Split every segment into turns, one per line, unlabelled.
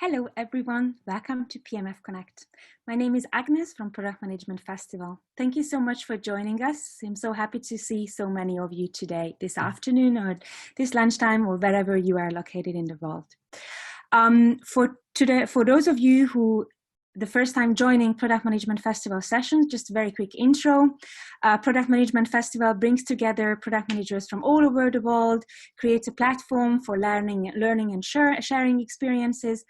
Hello everyone, welcome to PMF Connect. My name is Agnes from Product Management Festival. Thank you so much for joining us. I'm so happy to see so many of you today, this afternoon or this lunchtime or wherever you are located in the world. For those of you who the first time joining Product Management Festival sessions, just a very quick intro. Product Management Festival brings together product managers from all over the world, creates a platform for learning and sharing experiences.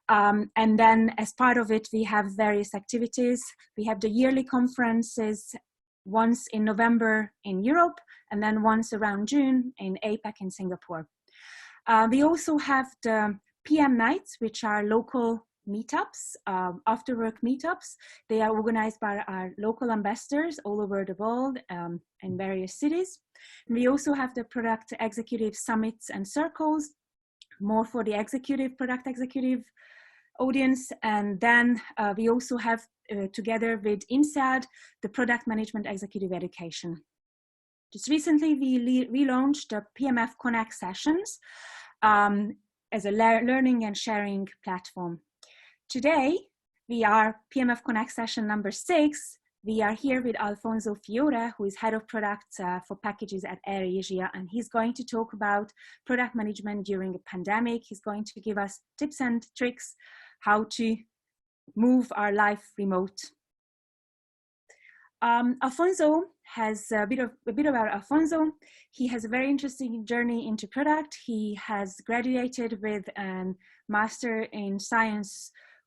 And then as part of it, we have various activities. We have the yearly conferences, once in November in Europe, and then once around June in APAC in Singapore. We also have the PM nights, which are local meetups, after work meetups. They are organized by our local ambassadors all over the world in various cities. And we also have the product executive summits and circles, more for the product executive audience. And then we also have together with INSEAD, the product management executive education. Just recently we relaunched the PMF Connect Sessions as a learning and sharing platform. Today, we are PMF Connect session number 6. We are here with Alfonso Fiore, who is head of product for packages at AirAsia, and he's going to talk about product management during a pandemic. He's going to give us tips and tricks how to move our life remote. Alfonso has a bit about Alfonso. He has a very interesting journey into product. He has graduated with a master in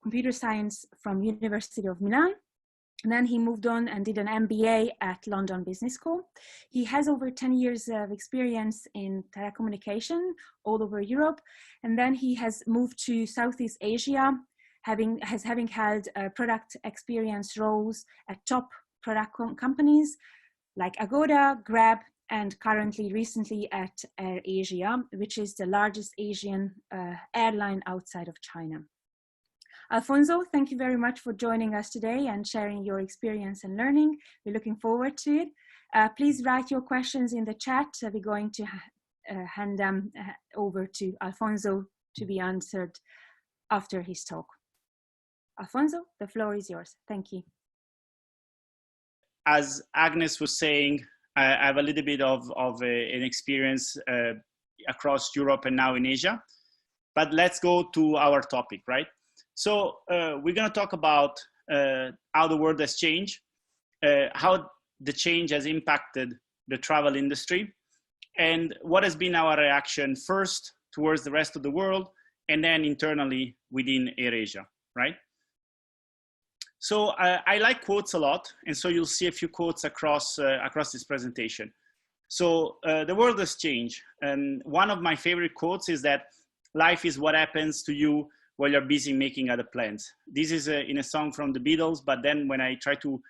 computer science from University of Milan. And then he moved on and did an MBA at London Business School. He has over 10 years of experience in telecommunication all over Europe. And then he has moved to Southeast Asia, having held product experience roles at top product companies like Agoda, Grab, and recently at AirAsia, which is the largest Asian airline outside of China. Alfonso, thank you very much for joining us today and sharing your experience and learning. We're looking forward to it. Please write your questions in the chat. We're going to hand them over to Alfonso to be answered after his talk. Alfonso, the floor is yours. Thank you.
As Agnes was saying, I have a little bit of an experience across Europe and now in Asia. But let's go to our topic, right? So we're going to talk about how the world has changed, how the change has impacted the travel industry, and what has been our reaction first towards the rest of the world, and then internally within AirAsia, right? So I like quotes a lot, and so you'll see a few quotes across this presentation. So the world has changed, and one of my favorite quotes is that life is what happens to you while you're busy making other plans. This is in a song from the Beatles, but then when I try to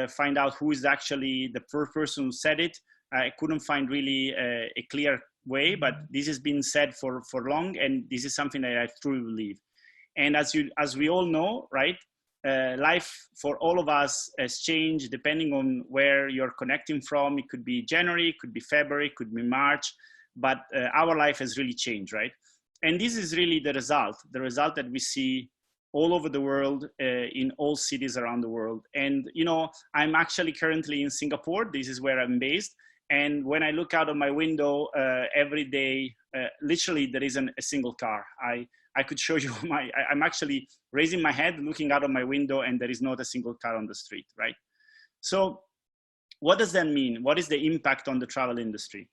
find out who is actually the first person who said it, I couldn't find really a clear way, but this has been said for long, and this is something that I truly believe. And as we all know, right, life for all of us has changed depending on where you're connecting from. It could be January, it could be February, it could be March, but our life has really changed, right? And this is really the result that we see all over the world, in all cities around the world. And, you know, I'm actually currently in Singapore. This is where I'm based. And when I look out of my window every day, literally there isn't a single car. I could show you I'm actually raising my head, looking out of my window, and there is not a single car on the street, right? So what does that mean? What is the impact on the travel industry?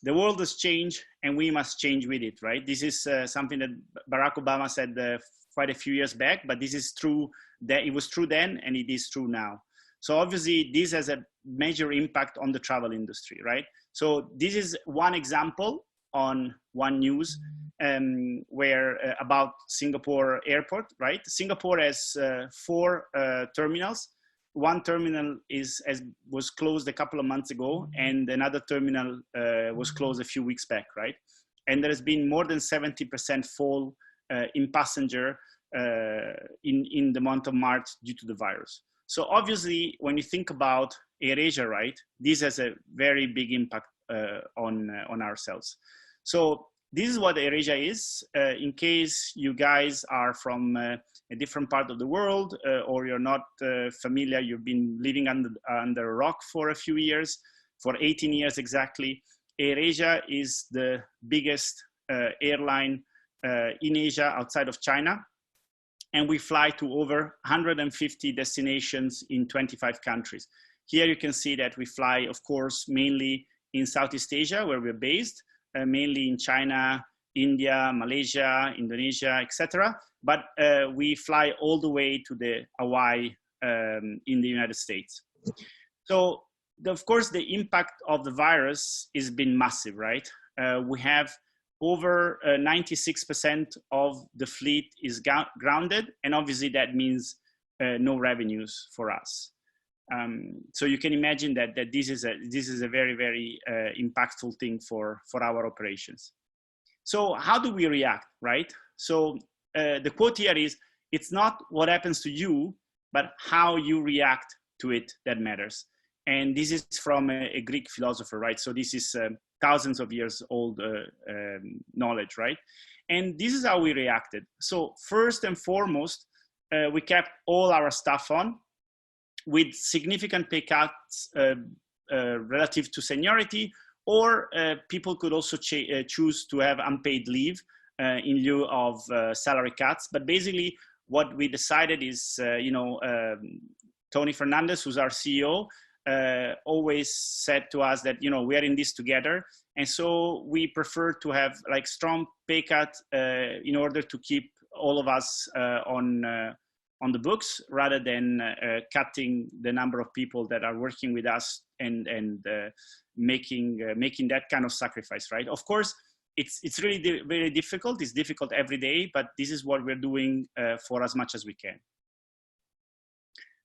The world has changed and we must change with it, right? This is something that Barack Obama said quite a few years back, but this is true, that it was true then and it is true now. So obviously this has a major impact on the travel industry, right? So this is one example on one news where about Singapore airport, right? Singapore has 4 terminals. One terminal was closed a couple of months ago, and another terminal was closed a few weeks back, right? And there has been more than 70% fall in passenger in the month of March due to the virus. So obviously, when you think about AirAsia, right, this has a very big impact on ourselves. So this is what AirAsia is. In case you guys are from a different part of the world or you're not familiar, you've been living under a rock for a few years, for 18 years exactly. AirAsia is the biggest airline in Asia outside of China. And we fly to over 150 destinations in 25 countries. Here you can see that we fly, of course, mainly in Southeast Asia, where we're based, mainly in China, India, Malaysia, Indonesia, etc. But we fly all the way to the Hawaii in the United States. So, of course, the impact of the virus has been massive, right? We have over 96% of the fleet is grounded, and obviously that means no revenues for us. So you can imagine that this is a very, very impactful thing for our operations. So how do we react, right? So the quote here is, it's not what happens to you, but how you react to it that matters. And this is from a Greek philosopher, right? So this is thousands of years old knowledge, right? And this is how we reacted. So first and foremost, we kept all our staff on with significant pay cuts relative to seniority, or people could also choose to have unpaid leave in lieu of salary cuts. But basically what we decided is, Tony Fernandez, who's our CEO, always said to us that, we are in this together. And so we prefer to have like strong pay cut in order to keep all of us on the books, rather than cutting the number of people that are working with us and making that kind of sacrifice, right? Of course, it's really very difficult. It's difficult every day, but this is what we're doing for as much as we can.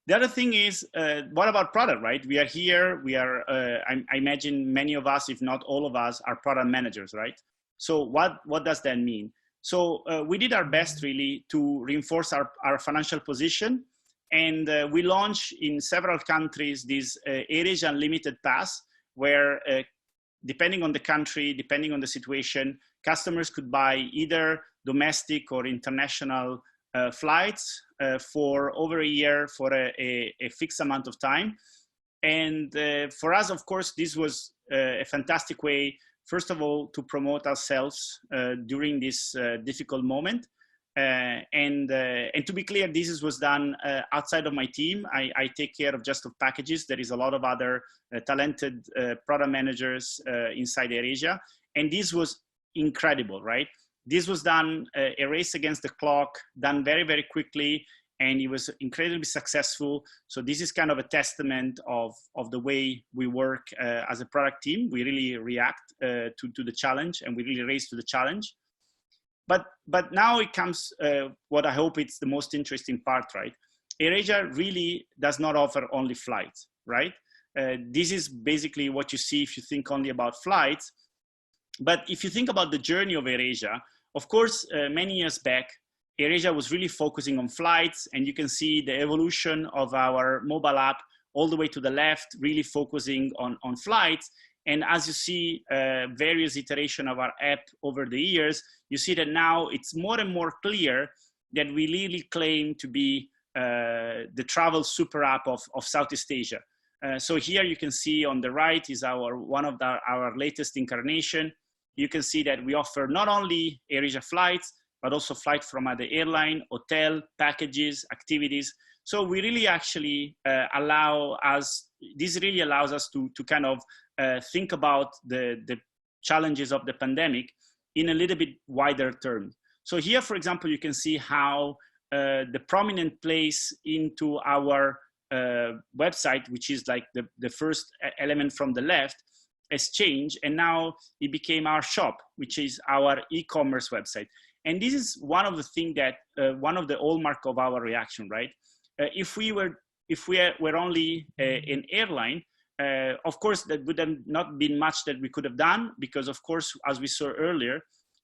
The other thing is, what about product, right? We are here, I imagine many of us, if not all of us, are product managers, right? So what does that mean? So we did our best really to reinforce our financial position. And we launched in several countries this AirAsia Unlimited Pass, where depending on the country, depending on the situation, customers could buy either domestic or international flights for over a year for a fixed amount of time. And for us, of course, this was a fantastic way, first of all, to promote ourselves during this difficult moment. And to be clear, this was done outside of my team. I take care of just of packages. There is a lot of other talented product managers inside AirAsia. And this was incredible, right? This was done a race against the clock, done very, very quickly, and it was incredibly successful. So this is kind of a testament of the way we work as a product team. We really react to the challenge, and we really race to the challenge. But now it comes what I hope it's the most interesting part, right? AirAsia really does not offer only flights, right? This is basically what you see if you think only about flights. But if you think about the journey of AirAsia, of course, many years back, AirAsia was really focusing on flights, and you can see the evolution of our mobile app all the way to the left, really focusing on flights. And as you see various iterations of our app over the years, you see that now it's more and more clear that we really claim to be the travel super app of Southeast Asia. So here you can see on the right is one of our latest incarnation. You can see that we offer not only AirAsia flights, but also flights from other airline, hotel, packages, activities. So we really actually this really allows us to kind of think about the challenges of the pandemic in a little bit wider term. So here, for example, you can see how the prominent place into our website, which is like the first element from the left, has changed, and now it became our shop, which is our e-commerce website. And this is one of the things that one of the hallmark of our reaction, right? If we were only an airline, of course, that would have not been much that we could have done, because of course, as we saw earlier,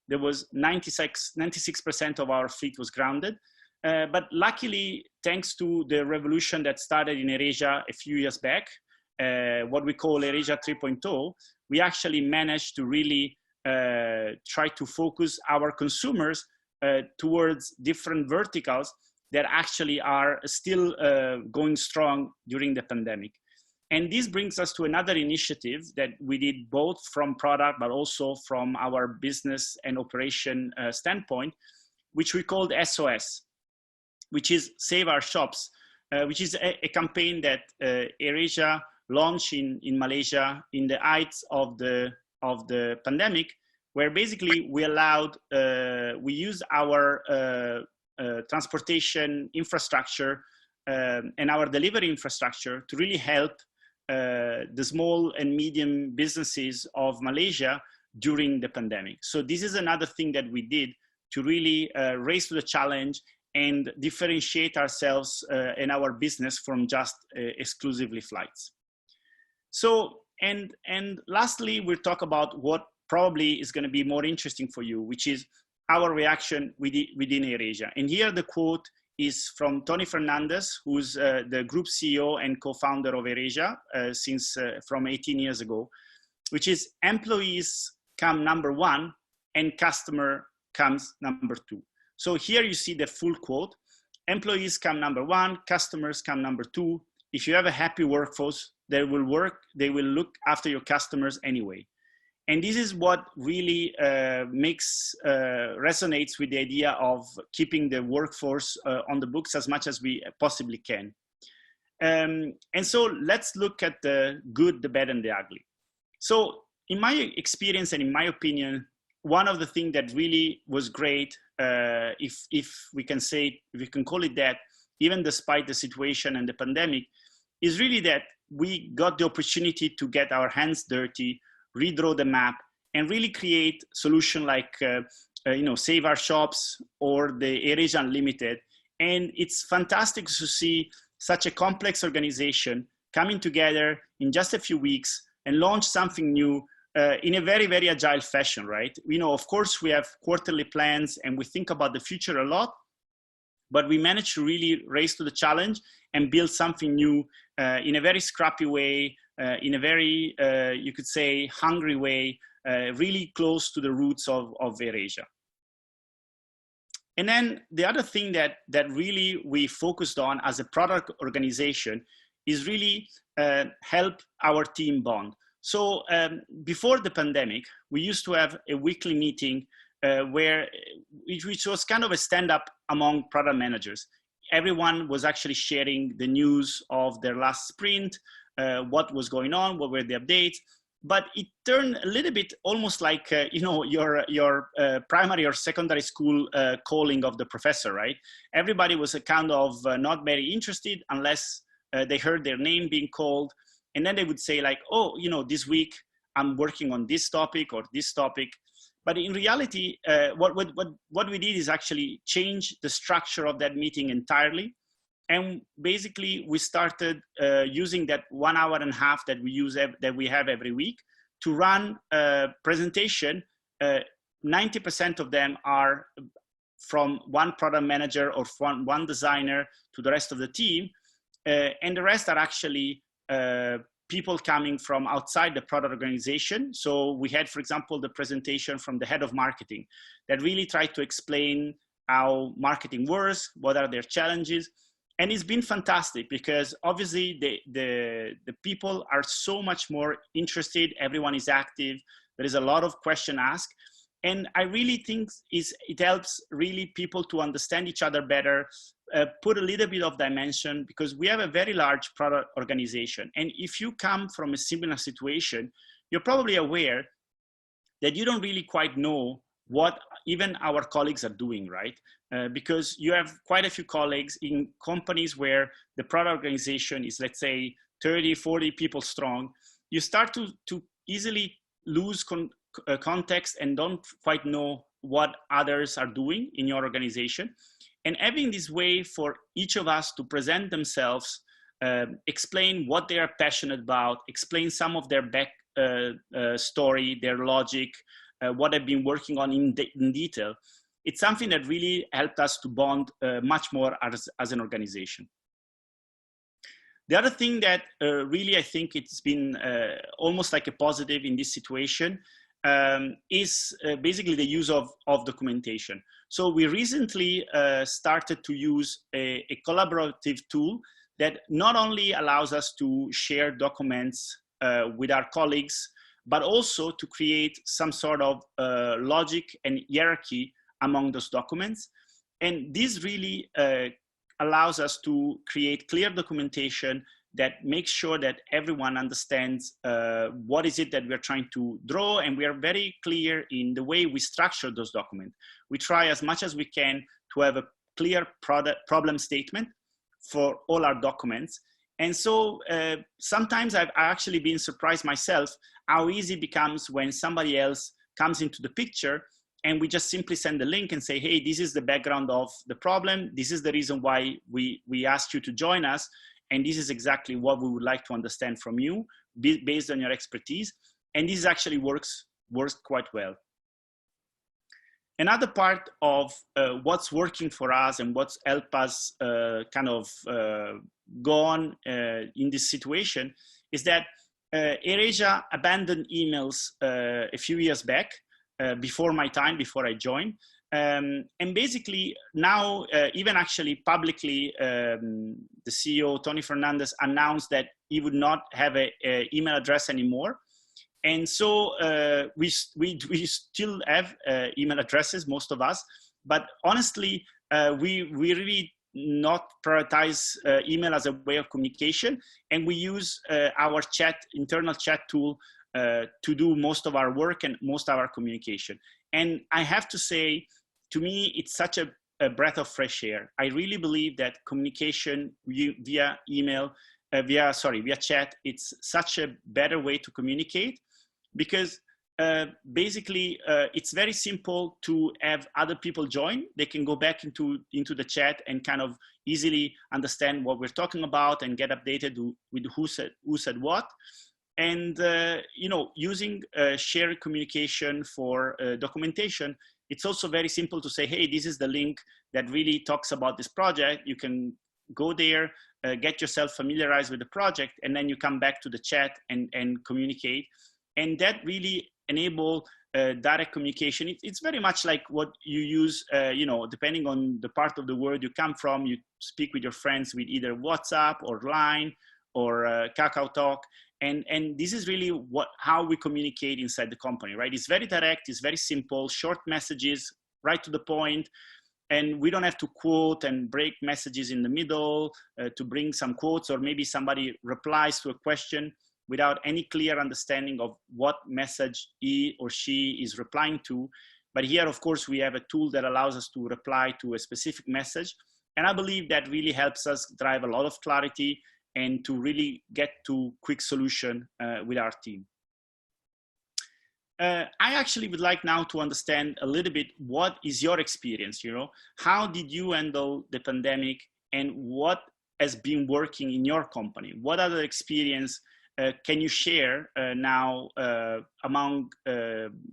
there was 96% of our fleet was grounded. But luckily, thanks to the revolution that started in AirAsia a few years back, what we call AirAsia 3.0, we actually managed to really try to focus our consumers towards different verticals that actually are still going strong during the pandemic. And this brings us to another initiative that we did both from product, but also from our business and operation standpoint, which we called SOS, which is Save Our Shops, which is a campaign that AirAsia launched in Malaysia in the heights of the pandemic, where basically we allowed, we used our transportation infrastructure and our delivery infrastructure to really help the small and medium businesses of Malaysia during the pandemic. So this is another thing that we did to really raise to the challenge and differentiate ourselves in our business from just exclusively flights. So, and lastly, we'll talk about what probably is going to be more interesting for you, which is our reaction within AirAsia. And here the quote is from Tony Fernandez, who's the group CEO and co-founder of AirAsia from 18 years ago, which is employees come number one and customer comes number two. So here you see the full quote. Employees come number one, customers come number two. If you have a happy workforce, they will look after your customers anyway. And this is what really resonates with the idea of keeping the workforce on the books as much as we possibly can. And so let's look at the good, the bad, and the ugly. So in my experience and in my opinion, one of the things that really was great, if we can call it that, even despite the situation and the pandemic, is really that we got the opportunity to get our hands dirty, redraw the map, and really create solution like Save Our Shops or the AirAsia Unlimited. And it's fantastic to see such a complex organization coming together in just a few weeks and launch something new in a very, very agile fashion, right? Of course, we have quarterly plans and we think about the future a lot, but we managed to really raise to the challenge and build something new in a very scrappy way, in a very, you could say, hungry way, really close to the roots of AirAsia. And then the other thing that really we focused on as a product organization is really help our team bond. So before the pandemic, we used to have a weekly meeting which was kind of a stand-up among product managers. Everyone was actually sharing the news of their last sprint, what was going on, what were the updates. But it turned a little bit almost like, your primary or secondary school calling of the professor, right? Everybody was a kind of not very interested unless they heard their name being called. And then they would say like, oh, this week I'm working on this topic or this topic. But in reality, what we did is actually change the structure of that meeting entirely. And basically, we started using that 1.5 hours that we have every week to run a presentation. 90% of them are from one product manager or from one designer to the rest of the team, and the rest are actually people coming from outside the product organization. So we had, for example, the presentation from the head of marketing that really tried to explain how marketing works, what are their challenges. And it's been fantastic because obviously the people are so much more interested. Everyone is active. There is a lot of question asked. And I really think it helps really people to understand each other better, put a little bit of dimension, because we have a very large product organization. And if you come from a similar situation, you're probably aware that you don't really quite know what even our colleagues are doing, right? Because you have quite a few colleagues in companies where the product organization is, let's say, 30, 40 people strong. You start to easily lose context and don't quite know what others are doing in your organization. And having this way for each of us to present themselves, explain what they are passionate about, explain some of their back story, their logic, what they've been working on in detail, it's something that really helped us to bond much more as an organization. The other thing that really I think it's been almost like a positive in this situation is basically the use of documentation. So we recently started to use a collaborative tool that not only allows us to share documents with our colleagues, but also to create some sort of logic and hierarchy among those documents. And this really allows us to create clear documentation that makes sure that everyone understands what is it that we're trying to draw, and we are very clear in the way we structure those documents. We try as much as we can to have a clear problem statement for all our documents. And so sometimes I've actually been surprised myself how easy it becomes when somebody else comes into the picture and we just simply send a link and say, hey, this is the background of the problem. This is the reason why we asked you to join us. And this is exactly what we would like to understand from you based on your expertise. And this actually works quite well. Another part of what's working for us and what's helped us kind of go on in this situation is that AirAsia abandoned emails a few years back, before my time, before I joined. And basically now, even actually publicly, the CEO, Tony Fernandez, announced that he would not have an email address anymore. And so we still have email addresses, most of us, but honestly, we really not prioritize email as a way of communication, and we use our internal chat tool to do most of our work and most of our communication. And I have to say, to me, it's such a breath of fresh air. I really believe that communication via email, via chat, it's such a better way to communicate, because basically it's very simple to have other people join. They can go back into the chat and kind of easily understand what we're talking about and get updated with who said what. And you know, using shared communication for documentation, it's also very simple to say, hey, this is the link that really talks about this project. You can go there, get yourself familiarized with the project, and then you come back to the chat and communicate. And that really enable direct communication. It's very much like what you use, you know, depending on the part of the world you come from, you speak with your friends with either WhatsApp or Line or KakaoTalk. And this is really how we communicate inside the company, right? It's very direct, it's very simple, short messages, right to the point. And we don't have to quote and break messages in the middle to bring some quotes, or maybe somebody replies to a question without any clear understanding of what message he or she is replying to. But here, of course, we have a tool that allows us to reply to a specific message. And I believe that really helps us drive a lot of clarity and to really get to quick solution with our team. I actually would like now to understand a little bit, what is your experience, you know? How did you handle the pandemic, and what has been working in your company? What other experience can you share now among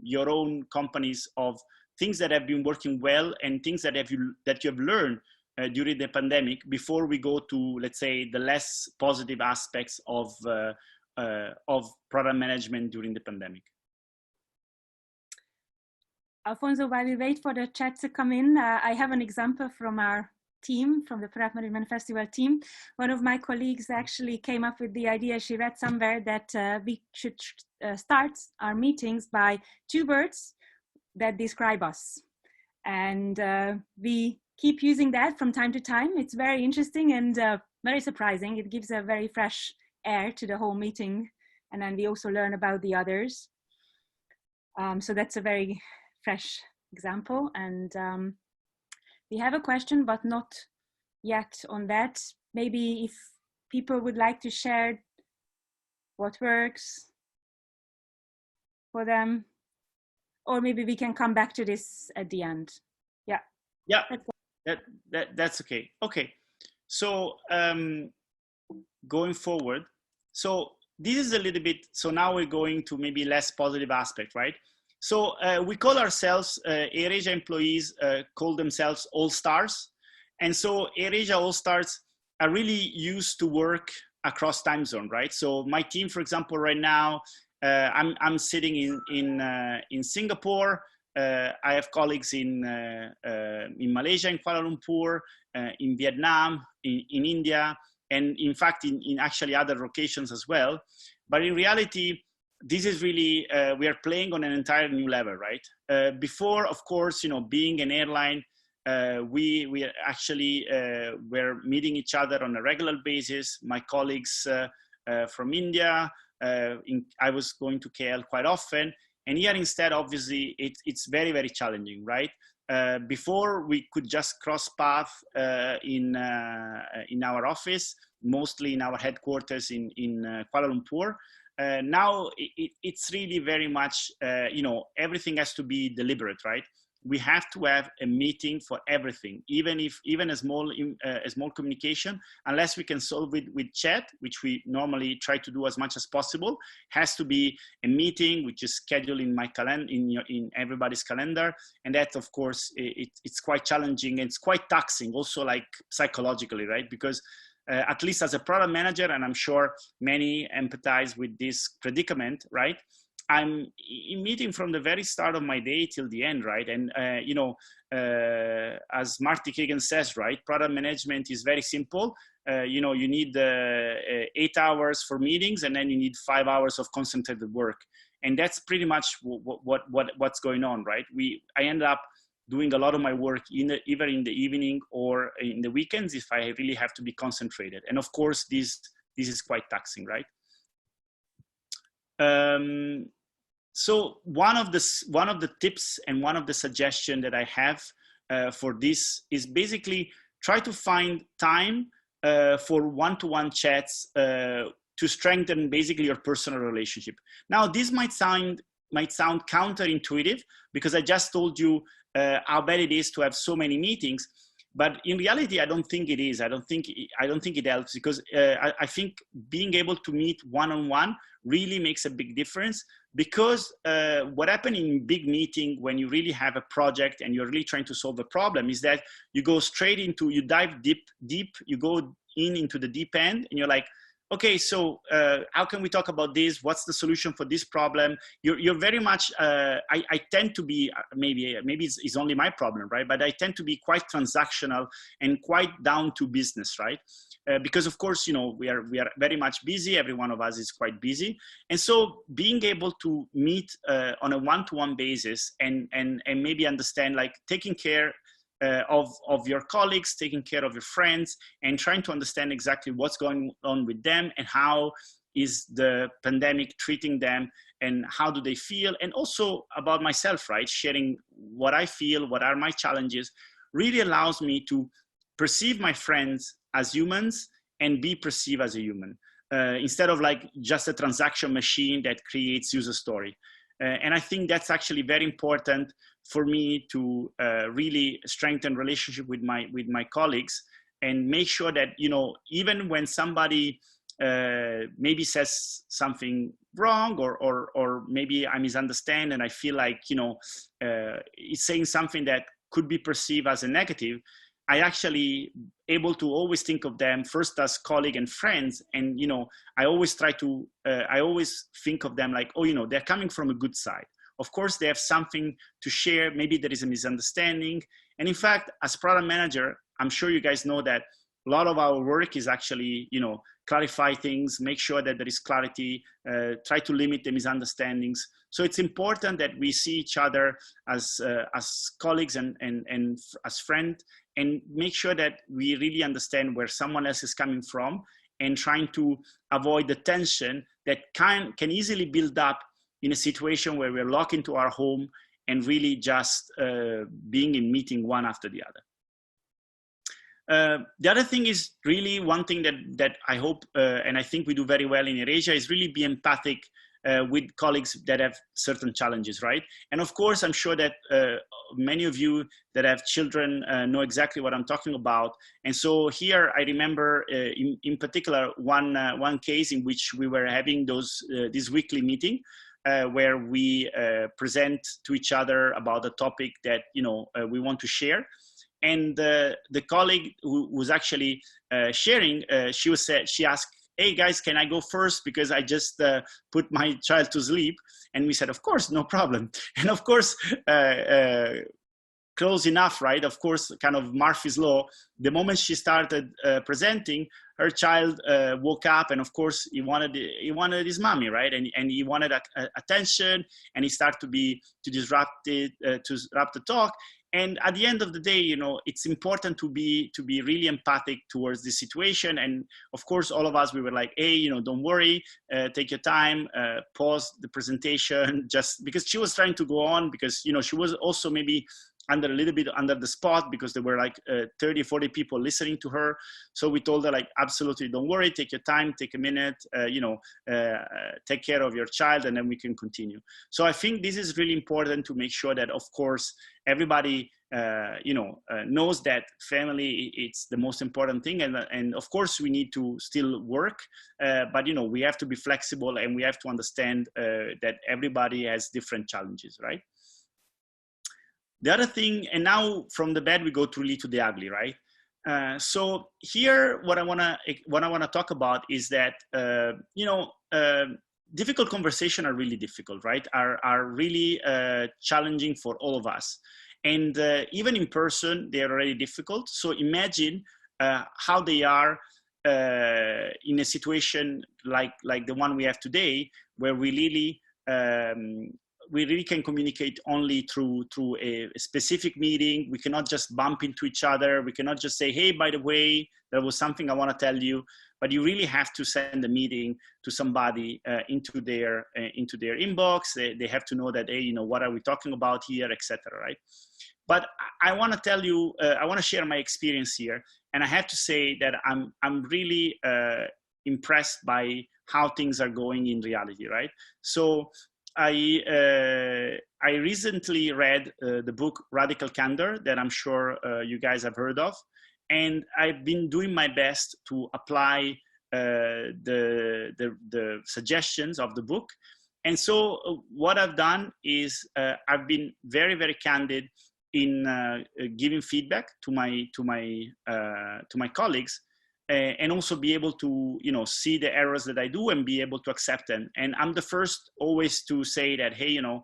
your own companies of things that have been working well and things that you have learned during the pandemic, before we go to, let's say, the less positive aspects of product management during the pandemic?
Alfonso, while we wait for the chat to come in, I have an example from our team, from the Product Management Festival team. One of my colleagues actually came up with the idea, she read somewhere, that we should start our meetings by 2 words that describe us. And we keep using that from time to time. It's very interesting and very surprising. It gives a very fresh air to the whole meeting. And then we also learn about the others. So that's a very fresh example. And we have a question, but not yet on that. Maybe if people would like to share what works for them, or maybe we can come back to this at the end. Yeah.
Yeah, that's okay. Okay. So going forward, so this is a little bit, so now we're going to maybe less positive aspect, right? So we call ourselves, AirAsia employees call themselves All-Stars. And so AirAsia All-Stars are really used to work across time zone, right? So my team, for example, right now, I'm sitting in Singapore. I have colleagues in Malaysia, in Kuala Lumpur, in Vietnam, in India, and in fact in actually other locations as well. But in reality, this is really, we are playing on an entire new level, right? Before, of course, you know, being an airline, we actually were meeting each other on a regular basis. My colleagues from India, I was going to KL quite often. And here instead, obviously, it's very, very challenging, right? Before, we could just cross path in our office, mostly in our headquarters in Kuala Lumpur. Now, it's really very much, you know, everything has to be deliberate, right? We have to have a meeting for everything, even a small communication, unless we can solve it with chat, which we normally try to do as much as possible, has to be a meeting which is scheduled in my calendar, in everybody's calendar. And that, of course, it's quite challenging, and it's quite taxing also, like psychologically, right? Because at least as a product manager, and I'm sure many empathize with this predicament, right? I'm in meeting from the very start of my day till the end, right? And, you know, as Marty Kagan says, right, product management is very simple. You know, you need 8 hours for meetings, and then you need 5 hours of concentrated work. And that's pretty much what's going on, right? I end up doing a lot of my work either in the evening or in the weekends if I really have to be concentrated. And of course, this is quite taxing, right? So one of the tips and one of the suggestions that I have for this is basically try to find time for one-to-one chats to strengthen basically your personal relationship. Now, this might sound counterintuitive, because I just told you how bad it is to have so many meetings. But in reality, I don't think it is. I don't think it helps, because I think being able to meet one-on-one really makes a big difference. Because what happens in big meeting, when you really have a project and you're really trying to solve a problem, is that you go straight into, you dive deep, you go into the deep end, and you're like, okay, so how can we talk about this? What's the solution for this problem? You're very much, I tend to be, maybe it's only my problem, right? But I tend to be quite transactional and quite down to business, right? Because of course, you know, we are very much busy. Every one of us is quite busy. And so being able to meet on a one-to-one basis and maybe understand, like, taking care of your colleagues, taking care of your friends, and trying to understand exactly what's going on with them, and how is the pandemic treating them, and how do they feel, and also about myself, right? Sharing what I feel, what are my challenges, really allows me to perceive my friends as humans and be perceived as a human, instead of like just a transaction machine that creates user story. And I think that's actually very important for me to really strengthen relationship with my colleagues, and make sure that, you know, even when somebody maybe says something wrong, or maybe I misunderstand and I feel like, you know, it's saying something that could be perceived as a negative, I actually able to always think of them first as colleague and friends. And, you know, I always try to, I always think of them like, oh, you know, they're coming from a good side. Of course, they have something to share. Maybe there is a misunderstanding. And in fact, as product manager, I'm sure you guys know that a lot of our work is actually, you know, clarify things, make sure that there is clarity, try to limit the misunderstandings. So it's important that we see each other as colleagues and as friends, and make sure that we really understand where someone else is coming from, and trying to avoid the tension that can easily build up in a situation where we're locked into our home and really just being in meeting one after the other. The other thing is really one thing that I hope and I think we do very well in AirAsia is really be empathic with colleagues that have certain challenges, right? And of course, I'm sure that many of you that have children know exactly what I'm talking about. And so here I remember in particular one case in which we were having this weekly meeting where we present to each other about the topic that, you know, we want to share. And the colleague who was actually sharing, she asked hey guys, can I go first? Because I just put my child to sleep. And we said, of course, no problem. And of course, close enough, right? Of course, kind of Murphy's Law. The moment she started presenting, her child woke up, and of course, he wanted his mommy, right? And he wanted attention, and he started to disrupt the talk. And at the end of the day, you know, it's important to be really empathic towards the situation. And of course, all of us, we were like, hey, you know, don't worry, take your time, pause the presentation, just because she was trying to go on, because, you know, she was also maybe a little bit under the spot, because there were like 30, 40 people listening to her. So we told her, like, absolutely, don't worry, take your time, take a minute, you know, take care of your child, and then we can continue. So I think this is really important to make sure that, of course, everybody, you know, knows that family, it's the most important thing. And of course, we need to still work, but, you know, we have to be flexible, and we have to understand that everybody has different challenges, right? The other thing, and now from the bad we go really to the ugly, right? So here, what I wanna talk about is that you know, difficult conversations are really difficult, right? Are really challenging for all of us, and even in person they are already difficult. So imagine how they are in a situation like the one we have today, where we really can communicate only through a specific meeting. We cannot just bump into each other. We cannot just say, hey, by the way, there was something I want to tell you. But you really have to send a meeting to somebody into their inbox. They have to know that, hey, you know, what are we talking about here, etc. Right? But I want to tell you, I want to share my experience here, and I have to say that I'm really impressed by how things are going in reality, right? So I recently read the book Radical Candor, that I'm sure you guys have heard of, and I've been doing my best to apply the suggestions of the book. And so what I've done is I've been very, very candid in giving feedback to my colleagues, and also be able to, you know, see the errors that I do and be able to accept them. And I'm the first always to say that, hey, you know,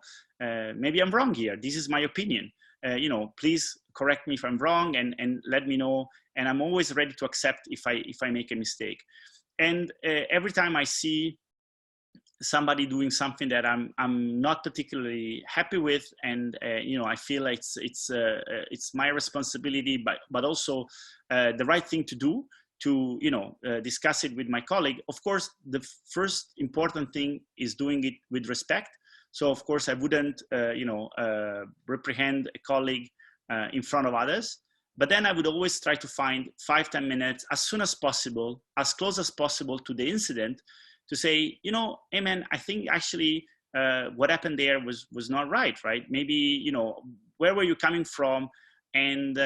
maybe I'm wrong here. This is my opinion. You know, please correct me if I'm wrong, and let me know. And I'm always ready to accept if I make a mistake. And every time I see somebody doing something that I'm not particularly happy with, and you know, I feel like it's my responsibility, but also the right thing to do, to, you know, discuss it with my colleague. Of course, the first important thing is doing it with respect. So of course I wouldn't, you know, reprehend a colleague in front of others. But then I would always try to find 5-10 minutes as soon as possible, as close as possible to the incident, to say, you know, hey man, I think actually what happened there was not right? Maybe, you know, where were you coming from? And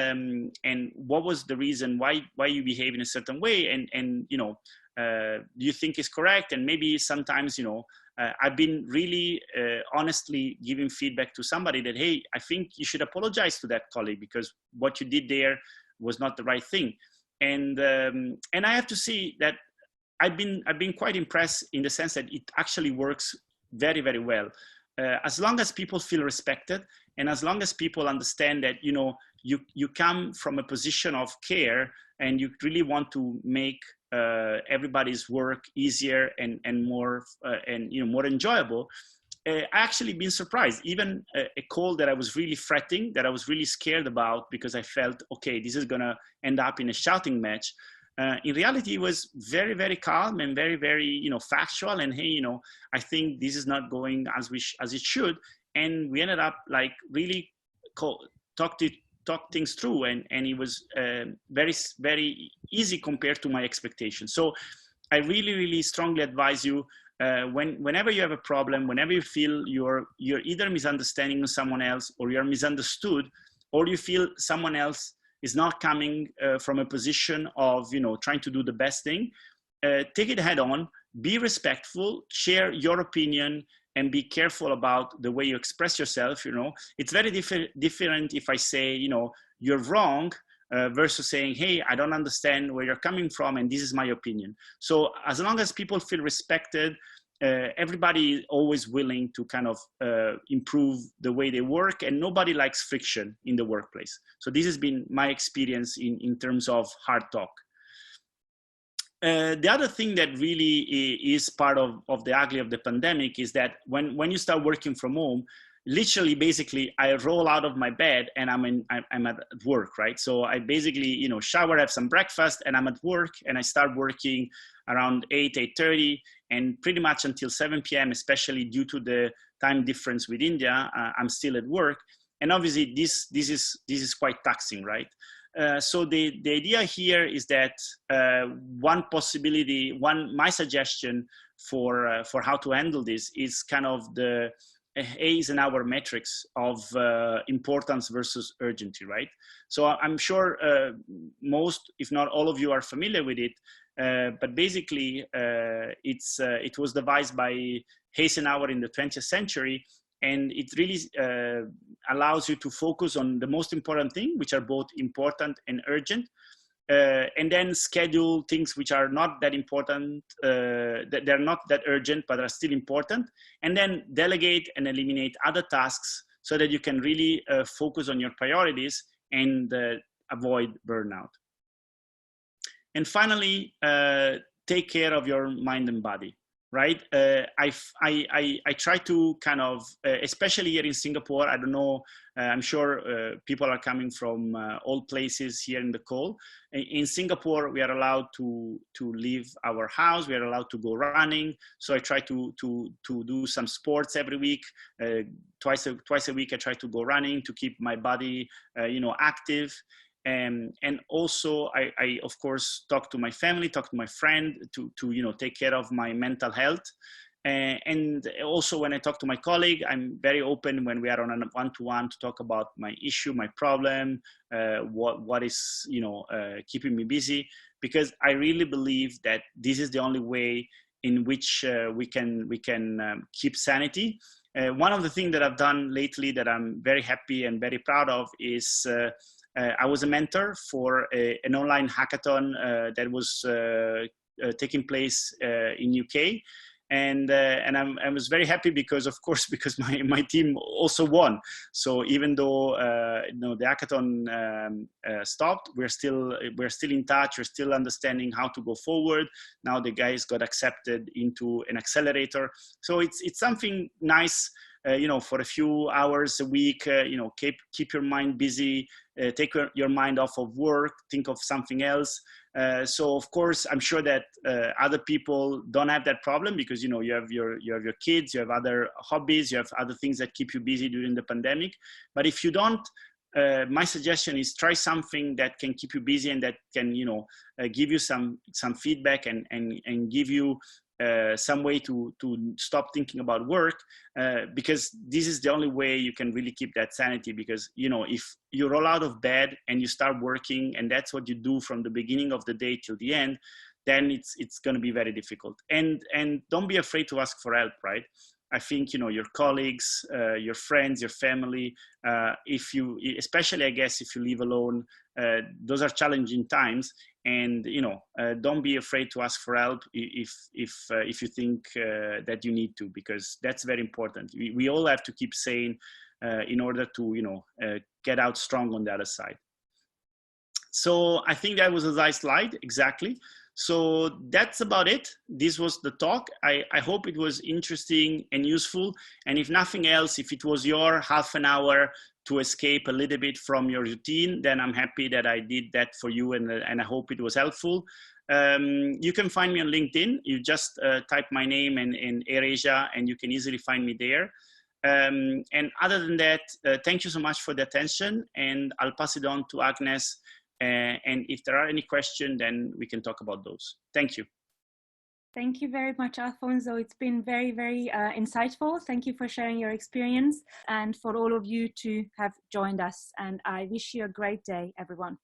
what was the reason why you behave in a certain way, and you know, do you think is correct? And maybe sometimes, you know, I've been really honestly giving feedback to somebody that, hey, I think you should apologize to that colleague, because what you did there was not the right thing. And I have to say that I've been quite impressed in the sense that it actually works very, very well. As long as people feel respected, and as long as people understand that, you know, you come from a position of care, and you really want to make everybody's work easier and more and, you know, more enjoyable. I actually been surprised. Even a call that I was really fretting, that I was really scared about, because I felt, okay, this is gonna end up in a shouting match. In reality, it was very, very calm and very, very, you know, factual. And hey, you know, I think this is not going as it should. And we ended up like really talk things through, and it was very, very easy compared to my expectations. So I really, really strongly advise you, whenever you have a problem, whenever you feel you're either misunderstanding someone else, or you're misunderstood, or you feel someone else is not coming from a position of, you know, trying to do the best thing, take it head on, be respectful, share your opinion, and be careful about the way you express yourself. You know, it's very different if I say, you know, you're wrong, versus saying, hey, I don't understand where you're coming from and this is my opinion. So as long as people feel respected, everybody is always willing to kind of improve the way they work, and nobody likes friction in the workplace. So this has been my experience in terms of hard talk. The other thing that really is part of the ugly of the pandemic is that when you start working from home, literally, basically, I roll out of my bed and I'm at work, right? So I basically, you know, shower, have some breakfast, and I'm at work, and I start working around 8:30, and pretty much until 7 p.m., especially due to the time difference with India, I'm still at work. And obviously, this is quite taxing, right? So the idea here is that one possibility, my suggestion for how to handle this is kind of the A's and our metrics of importance versus urgency, right? So I'm sure most, if not all of you, are familiar with it. But basically, it was devised by Eisenhower in the 20th century, and it really allows you to focus on the most important thing, which are both important and urgent, and then schedule things which are not that important, that they're not that urgent, but are still important, and then delegate and eliminate other tasks so that you can really focus on your priorities and avoid burnout. And finally, take care of your mind and body, right? I try to kind of, especially here in Singapore, I don't know, I'm sure people are coming from all places here in the call. In Singapore, we are allowed to leave our house. We are allowed to go running. So I try to do some sports every week. Twice a week, I try to go running to keep my body, you know, active. And also, I of course talk to my family, talk to my friend to you know, take care of my mental health. And also when I talk to my colleague, I'm very open when we are on a one-to-one to talk about my issue, my problem, what is, you know, keeping me busy, because I really believe that this is the only way in which we can keep sanity. One of the things that I've done lately that I'm very happy and very proud of is I was a mentor for an online hackathon that was taking place in UK. And I was very happy because, of course, because my team also won. So even though you know, the hackathon stopped, we're still in touch. We're still understanding how to go forward. Now the guys got accepted into an accelerator. So it's something nice, you know, for a few hours a week. You know, keep your mind busy. Take your mind off of work. Think of something else. So of course, I'm sure that other people don't have that problem because, you know, you have your kids, you have other hobbies, you have other things that keep you busy during the pandemic. But if you don't, my suggestion is try something that can keep you busy and that can, you know, give you some feedback and give you some way to stop thinking about work, because this is the only way you can really keep that sanity. Because, you know, if you roll out of bed and you start working and that's what you do from the beginning of the day till the end, then it's going to be very difficult. And don't be afraid to ask for help, right? I think, you know, your colleagues, your friends, your family, especially I guess if you live alone, those are challenging times. And, you know, don't be afraid to ask for help if you think that you need to, because that's very important. We all have to keep sane in order to, you know, get out strong on the other side. So I think that was a nice slide, exactly. So that's about it. This was the talk. I hope it was interesting and useful. And if nothing else, if it was your half an hour to escape a little bit from your routine, then I'm happy that I did that for you, and I hope it was helpful. You can find me on LinkedIn. You just type my name and AirAsia, and you can easily find me there. And other than that, thank you so much for the attention, and I'll pass it on to Agnes. And if there are any questions, then we can talk about those. Thank you.
Thank you very much, Alfonso. It's been very, very insightful. Thank you for sharing your experience, and for all of you to have joined us. And I wish you a great day, everyone.